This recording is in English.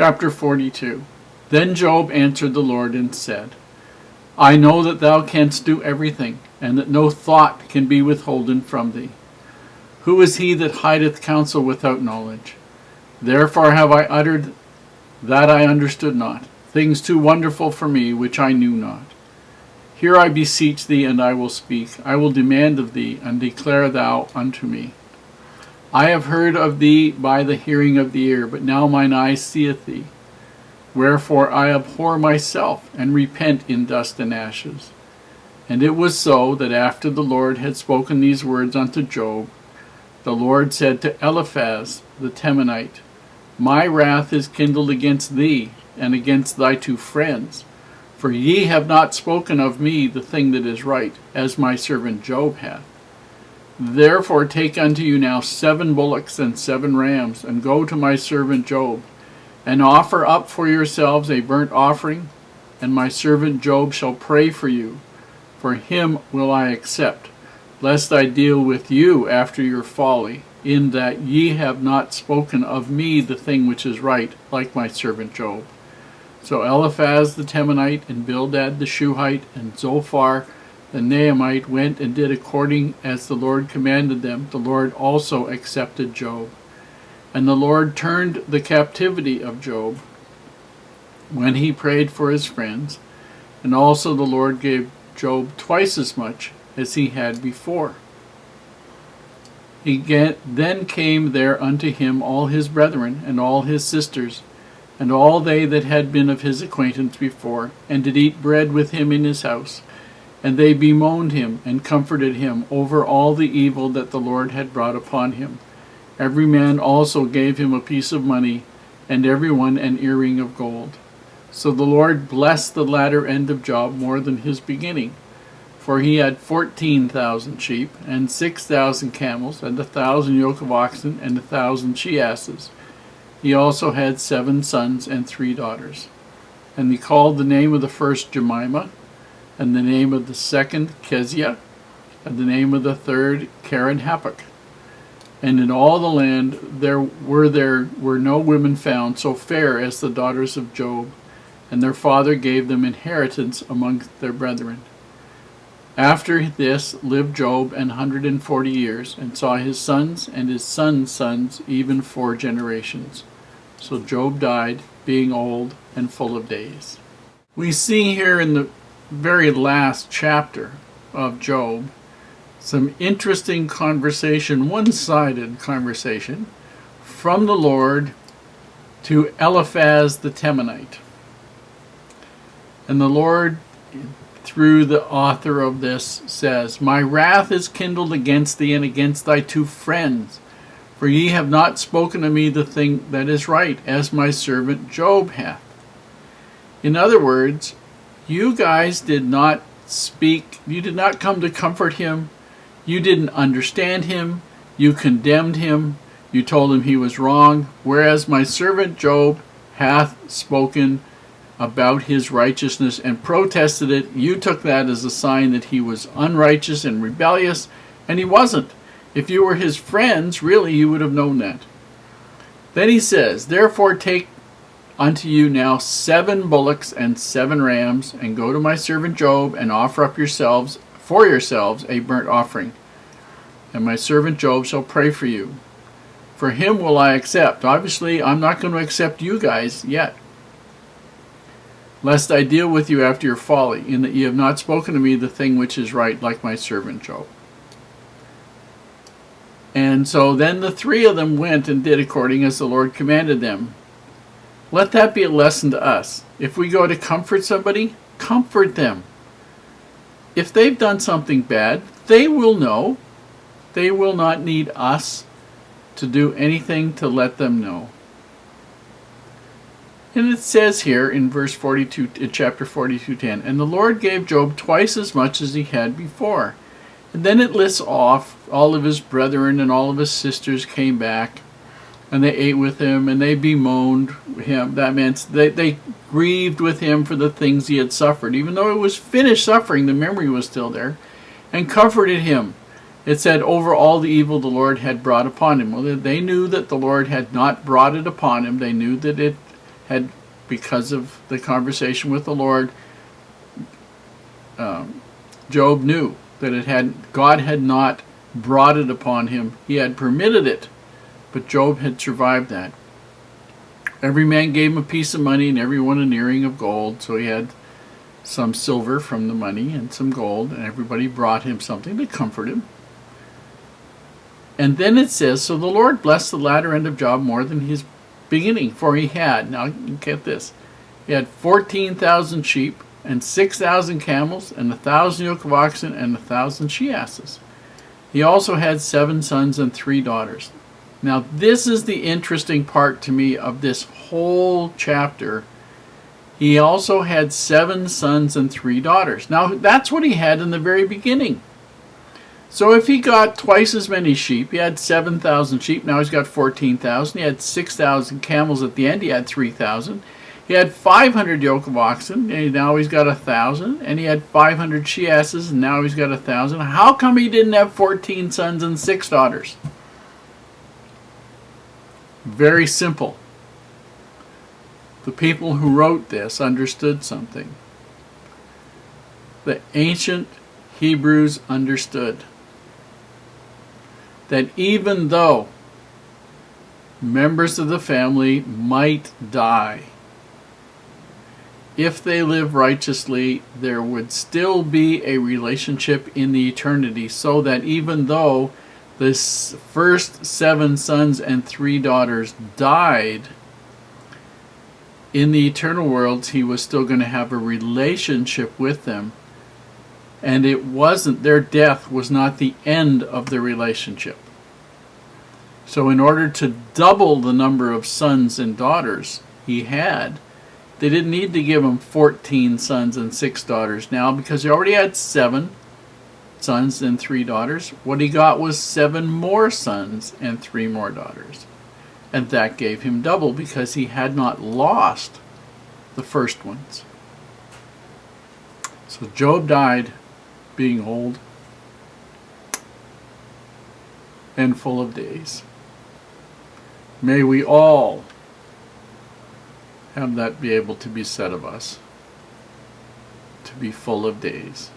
Chapter 42. Then Job answered the Lord and said, I know that thou canst do everything, and that no thought can be withholden from thee. Who is he that hideth counsel without knowledge? Therefore have I uttered that I understood not, things too wonderful for me which I knew not. Here I beseech thee, and I will speak. I will demand of thee, and declare thou unto me. I have heard of thee by the hearing of the ear, but now mine eye seeth thee. Wherefore I abhor myself, and repent in dust and ashes. And it was so, that after the Lord had spoken these words unto Job, the Lord said to Eliphaz the Temanite, My wrath is kindled against thee, and against thy two friends, for ye have not spoken of me the thing that is right, as my servant Job hath. Therefore take unto you now 7 bullocks and 7 rams, and go to my servant Job, and offer up for yourselves a burnt offering, and my servant Job shall pray for you. For him will I accept, lest I deal with you after your folly, in that ye have not spoken of me the thing which is right, like my servant Job. So Eliphaz the Temanite, and Bildad the Shuhite, and Zophar the Naamite went and did according as the Lord commanded them. The Lord also accepted Job. And the Lord turned the captivity of Job when he prayed for his friends, and also the Lord gave Job twice as much as he had before. Then came there unto him all his brethren, and all his sisters, and all they that had been of his acquaintance before, and did eat bread with him in his house. And they bemoaned him, and comforted him over all the evil that the Lord had brought upon him. Every man also gave him a piece of money, and every one an earring of gold. So the Lord blessed the latter end of Job more than his beginning. For he had 14,000 sheep, and 6,000 camels, and 1,000 yoke of oxen, and 1,000 she-asses. He also had 7 sons and 3 daughters. And he called the name of the first Jemimah, and the name of the second Keziah, and the name of the third Karen-Happuch. And in all the land there were no women found so fair as the daughters of Job, and their father gave them inheritance among their brethren. After this lived Job 140 years, and saw his sons and his sons' sons, even 4 generations. So Job died, being old and full of days. We see here in the very last chapter of Job some interesting conversation, one-sided conversation, from the Lord to Eliphaz the Temanite. And the Lord, through the author of this, says, My wrath is kindled against thee and against thy 2 friends, for ye have not spoken to me the thing that is right, as my servant Job hath. In other words, you guys did not speak, you did not come to comfort him, you didn't understand him, you condemned him, you told him he was wrong, whereas my servant Job hath spoken about his righteousness and protested it. You took that as a sign that he was unrighteous and rebellious, and he wasn't. If you were his friends, really, you would have known that. Then he says, Therefore take unto you now 7 bullocks and 7 rams, and go to my servant Job, and offer up for yourselves a burnt offering. And my servant Job shall pray for you. For him will I accept. Obviously, I'm not going to accept you guys yet, lest I deal with you after your folly, in that ye have not spoken to me the thing which is right, like my servant Job. And so then the 3 of them went and did according as the Lord commanded them. Let that be a lesson to us. If we go to comfort somebody, comfort them. If they've done something bad, they will know. They will not need us to do anything to let them know. And it says here in verse 42, in chapter 42:10, And the Lord gave Job twice as much as he had before. And then it lists off all of his brethren and all of his sisters came back, and they ate with him, and they bemoaned him. That meant they grieved with him for the things he had suffered. Even though it was finished suffering, the memory was still there, and comforted him. It said, over all the evil the Lord had brought upon him. Well, they knew that the Lord had not brought it upon him. They knew that it had, because of the conversation with the Lord, Job knew that God had not brought it upon him. He had permitted it, but Job had survived that. Every man gave him a piece of money, and everyone an earring of gold. So he had some silver from the money and some gold, and everybody brought him something to comfort him. And then it says, so the Lord blessed the latter end of Job more than his beginning, for he had, now you get this, he had 14,000 sheep, and 6,000 camels, and 1,000 yoke of oxen, and 1,000 she-asses. He also had 7 sons and 3 daughters. Now this is the interesting part to me of this whole chapter. He also had 7 sons and 3 daughters. Now that's what he had in the very beginning. So if he got twice as many sheep, he had 7,000 sheep, now he's got 14,000. He had 6,000 camels at the end, he had 3,000. He had 500 yoke of oxen, and now he's got 1,000. And he had 500 she-asses, and now he's got 1,000. How come he didn't have 14 sons and 6 daughters? Very simple. The people who wrote this understood something. The ancient Hebrews understood that even though members of the family might die, if they live righteously, there would still be a relationship in the eternity, so that even though the first 7 sons and 3 daughters died, in the eternal worlds he was still going to have a relationship with them. And it wasn't, their death was not the end of the relationship. So in order to double the number of sons and daughters he had, they didn't need to give him 14 sons and 6 daughters now, because he already had 7 sons and 3 daughters. What he got was 7 more sons and 3 more daughters. And that gave him double, because he had not lost the first ones. So Job died being old and full of days. May we all have that be able to be said of us, to be full of days.